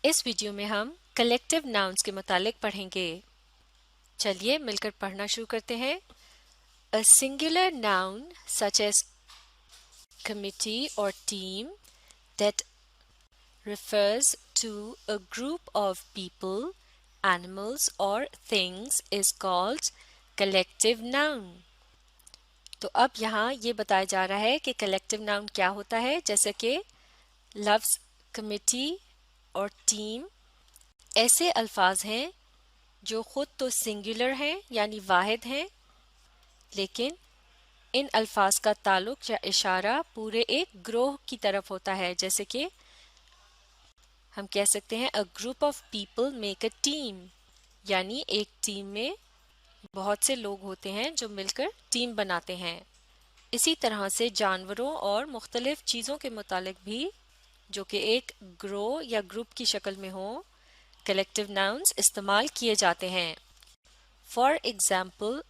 इस वीडियो में हम कलेक्टिव नाउन्स के मुतालिक पढ़ेंगे। चलिए मिलकर पढ़ना शुरू करते हैं। A singular noun such as committee or team that refers to a group of people, animals or things is called collective noun. तो अब यहाँ ये बताया जा रहा है कि कलेक्टिव नाउन क्या होता है, जैसे कि लफ्ज़ कमिटी और टीम ऐसे अल्फाज हैं जो खुद तो सिंगुलर हैं यानी वाहिद हैं, लेकिन इन अल्फाज का ताल्लुक या इशारा पूरे एक ग्रोह की तरफ होता है। जैसे कि हम कह सकते हैं a group of people make a team, यानी एक टीम में बहुत से लोग होते हैं जो मिलकर टीम बनाते हैं। इसी तरह से जानवरों और मुख्तलिफ चीज़ों के मुतालिक भी जो कि एक ग्रोह या ग्रुप की शक्ल में हो, कलेक्टिव नाउन्स इस्तेमाल किए जाते हैं। For example,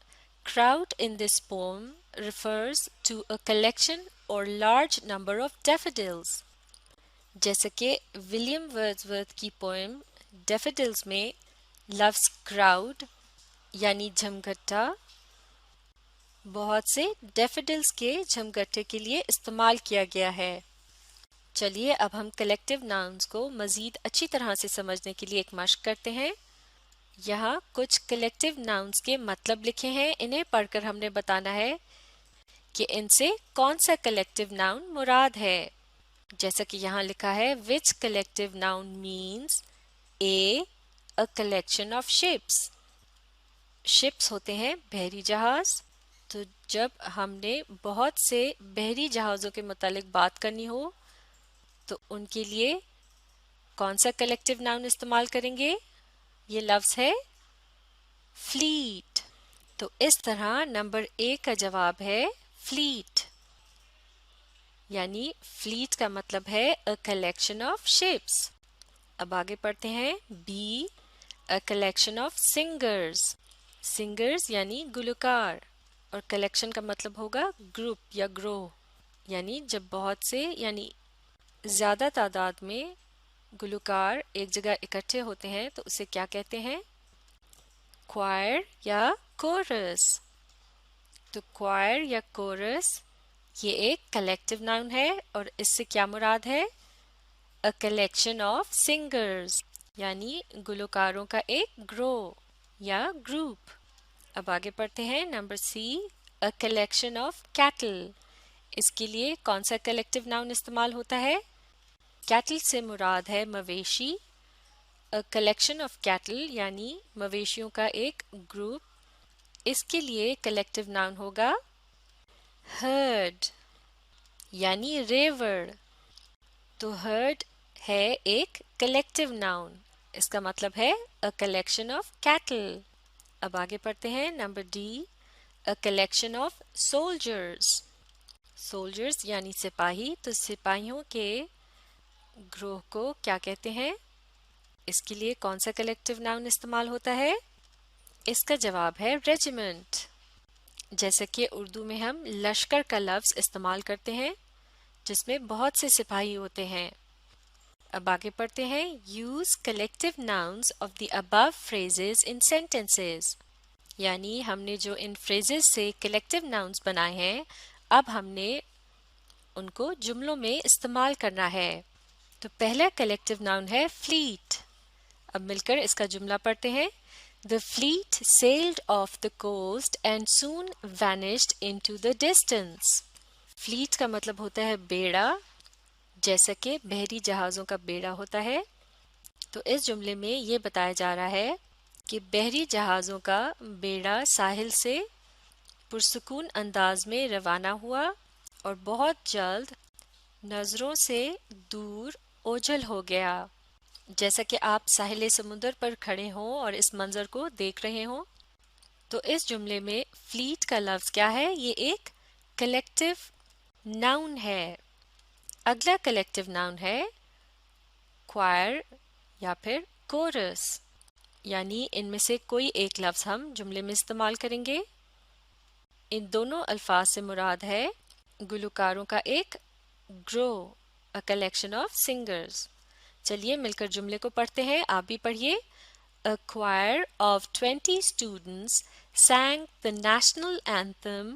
crowd in this poem refers to a collection or large number of daffodils. जैसे कि विलियम वर्ड्सवर्थ की पोएम डैफोडिल्स में लफ्ज़ क्राउड यानी झमघट्टा बहुत से डैफोडिल्स के झमघट्टे के लिए इस्तेमाल किया गया है। चलिए अब हम कलेक्टिव नाउन्स को मज़ीद अच्छी तरह से समझने के लिए एक मश्क करते हैं। यहाँ कुछ कलेक्टिव नाउन्स के मतलब लिखे हैं, इन्हें पढ़कर हमने बताना है कि इनसे कौन सा कलेक्टिव नाउन मुराद है। जैसा कि यहाँ लिखा है which collective noun means a a collection of ships. Ships होते हैं बहरी जहाज, तो जब हमने बहुत से बहरी जहाज़ों के मुतालिक बात करनी हो तो उनके लिए कौन सा कलेक्टिव नाउन इस्तेमाल करेंगे? ये लफ्ज़ है फ्लीट। तो इस तरह नंबर ए का जवाब है फ्लीट, यानी फ्लीट का मतलब है अ कलेक्शन ऑफ शिप्स। अब आगे पढ़ते हैं be a collection of singers. Singers यानी गुलकार और कलेक्शन का मतलब होगा ग्रुप या ग्रोह, यानी जब बहुत से यानी ज़्यादा तादाद में गुलकार एक जगह इकट्ठे होते हैं तो उसे क्या कहते हैं? क्वायर या कोरस। तो क्वायर या कोरस ये एक कलेक्टिव नाउन है और इससे क्या मुराद है? अ कलेक्शन ऑफ सिंगर्स, यानी गुलकारों का एक ग्रोह या ग्रुप। अब आगे पढ़ते हैं number C a collection of cattle. इसके लिए कौन सा कलेक्टिव नाउन इस्तेमाल होता है? कैटल से मुराद है मवेशी। अ कलेक्शन ऑफ कैटल यानी मवेशियों का एक ग्रुप, इसके लिए कलेक्टिव नाउन होगा हर्ड यानी रेवर। तो हर्ड है एक कलेक्टिव नाउन, इसका मतलब है अ कलेक्शन ऑफ कैटल। अब आगे पढ़ते हैं number D a collection of soldiers. Soldiers यानी सिपाही, तो सिपाहियों के ग्रोह को क्या कहते हैं? इसके लिए कौन सा कलेक्टिव नाउन इस्तेमाल होता है? इसका जवाब है रेजिमेंट। जैसे कि उर्दू में हम लश्कर का लफ्ज़ इस्तेमाल करते हैं जिसमें बहुत से सिपाही होते हैं। अब आगे पढ़ते हैं use collective nouns of the above phrases in sentences. यानी हमने जो इन फ्रेजेस से कलेक्टिव नाउन्स बनाए हैं, अब हमने उनको जुमलों में इस्तेमाल करना है। तो पहला कलेक्टिव नाउन है फ्लीट। अब मिलकर इसका जुमला पढ़ते हैं। The fleet sailed off the coast and soon vanished into the distance. Fleet का मतलब होता है बेड़ा, जैसा कि बहरी जहाज़ों का बेड़ा होता है। तो इस जुमले में ये बताया जा रहा है कि बहरी जहाज़ों का बेड़ा साहिल से पुरसुकून अंदाज में रवाना हुआ और बहुत जल्द नज़रों से दूर ओझल हो गया। जैसा कि आप साहिल समुद्र पर खड़े हों और इस मंजर को देख रहे हों। तो इस जुमले में फ्लीट का लफ्ज़ क्या है? ये एक कलेक्टिव नाउन है। अगला कलेक्टिव नाउन है क्वायर या फिर कोरस, यानी इनमें से कोई एक लफ्ज़ हम जुमले में इस्तेमाल करेंगे। इन दोनों अल्फाज से मुराद है गुलकारों का एक ग्रोह, अ कलेक्शन ऑफ सिंगर्स। چلیے مل کر جملے کو پڑھتے ہیں، آپ بھی پڑھیے. A choir of 20 students sang the national anthem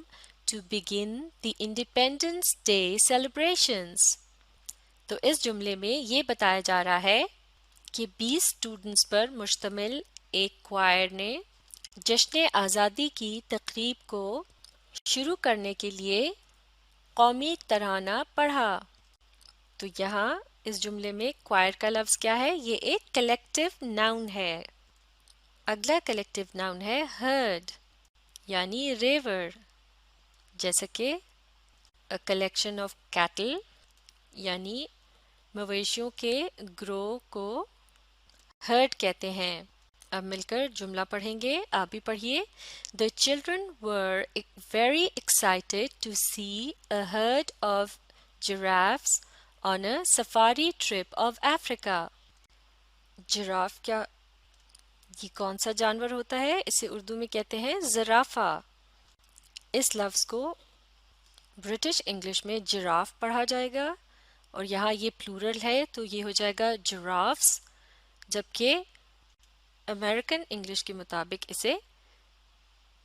to begin the Independence Day celebrations. تو اس جملے میں یہ بتایا جا رہا ہے کہ 20 اسٹوڈنٹس پر مشتمل ایک کوائر نے جشن آزادی کی تقریب کو شروع کرنے کے لیے قومی ترانہ پڑھا. تو یہاں اس جملے میں کوائر کا لفظ کیا ہے؟ یہ ایک کلیکٹیو ناؤن ہے. اگلا کلیکٹیو ناؤن ہے ہرڈ یعنی ریور، جیسا کہ a collection of cattle یعنی مویشیوں کے گروہ کو ہرڈ کہتے ہیں. اب مل کر جملہ پڑھیں گے، آپ بھی پڑھیے. The children were very excited to see a herd of giraffes on a safari trip of Africa. Graph کیا یہ کون سا جانور ہوتا ہے؟ اسے اردو میں کہتے ہیں زرافہ. اس لفظ کو برٹش انگلش میں جراف پڑھا جائے گا اور یہاں یہ پلورل ہے تو یہ ہو جائے گا جرافس، جبکہ امریکن انگلش کے مطابق اسے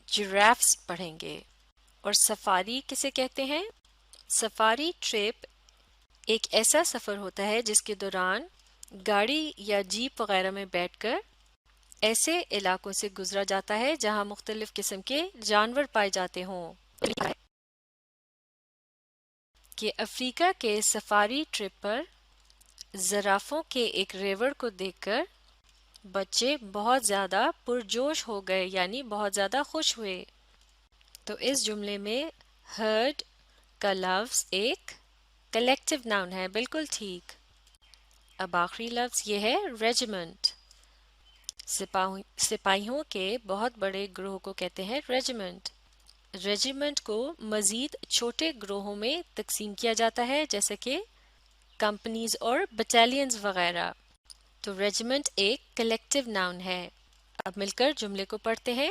جیرافس پڑھیں گے. اور سفاری کسے کہتے ہیں؟ سفاری ٹرپ ایک ایسا سفر ہوتا ہے جس کے دوران گاڑی یا جیپ وغیرہ میں بیٹھ کر ایسے علاقوں سے گزرا جاتا ہے جہاں مختلف قسم کے جانور پائے جاتے ہوں. کہ افریقہ کے سفاری ٹرپ پر زرافوں کے ایک ریور کو دیکھ کر بچے بہت زیادہ پرجوش ہو گئے یعنی بہت زیادہ خوش ہوئے. تو اس جملے میں ہرڈ کا لفظ ایک کلیکٹیو ناؤن ہے، بالکل ٹھیک. اب آخری لفظ یہ ہے ریجیمنٹ. سپاہیوں کے بہت بڑے گروہ کو کہتے ہیں ریجیمنٹ. ریجیمنٹ کو مزید چھوٹے گروہوں میں تقسیم کیا جاتا ہے جیسے کہ کمپنیز اور بٹالینز وغیرہ. تو ریجیمنٹ ایک کلیکٹیو ناؤن ہے. اب مل کر جملے کو پڑھتے ہیں.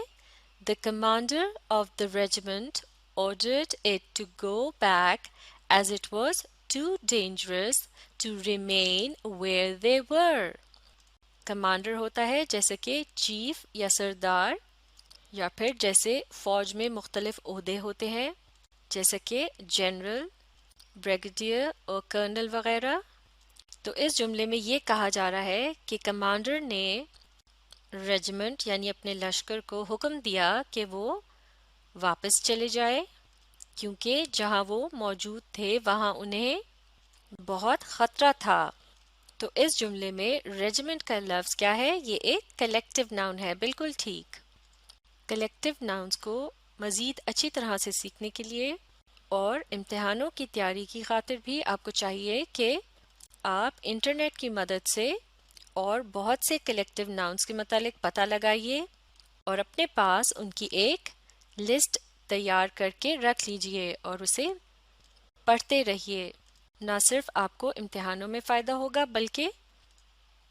The commander of the regiment ordered it to go back as it was too dangerous to remain where they were. Commander ہوتا ہے جیسے کہ چیف یا سردار، یا پھر جیسے فوج میں مختلف عہدے ہوتے ہیں جیسے کہ جنرل، بریگیڈیئر اور کرنل وغیرہ. تو اس جملے میں یہ کہا جا رہا ہے کہ کمانڈر نے ریجیمنٹ یعنی اپنے لشکر کو حکم دیا کہ وہ واپس چلے جائے کیونکہ جہاں وہ موجود تھے وہاں انہیں بہت خطرہ تھا. تو اس جملے میں ریجیمنٹ کا لفظ کیا ہے؟ یہ ایک کلیکٹیو ناؤن ہے، بالکل ٹھیک. کلیکٹیو ناؤنز کو مزید اچھی طرح سے سیکھنے کے لیے اور امتحانوں کی تیاری کی خاطر بھی آپ کو چاہیے کہ آپ انٹرنیٹ کی مدد سے اور بہت سے کلیکٹیو ناؤنز کے متعلق پتہ لگائیے اور اپنے پاس ان کی ایک لسٹ تیار کر کے رکھ لیجئے اور اسے پڑھتے رہیے. نہ صرف آپ کو امتحانوں میں فائدہ ہوگا بلکہ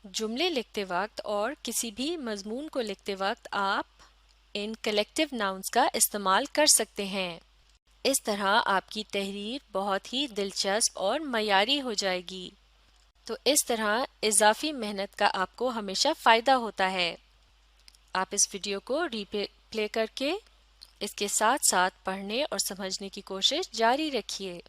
جملے لکھتے وقت اور کسی بھی مضمون کو لکھتے وقت آپ ان کلیکٹیو ناؤنز کا استعمال کر سکتے ہیں. اس طرح آپ کی تحریر بہت ہی دلچسپ اور معیاری ہو جائے گی. تو اس طرح اضافی محنت کا آپ کو ہمیشہ فائدہ ہوتا ہے. آپ اس ویڈیو کو ری پلے کر کے اس کے ساتھ ساتھ پڑھنے اور سمجھنے کی کوشش جاری رکھیے.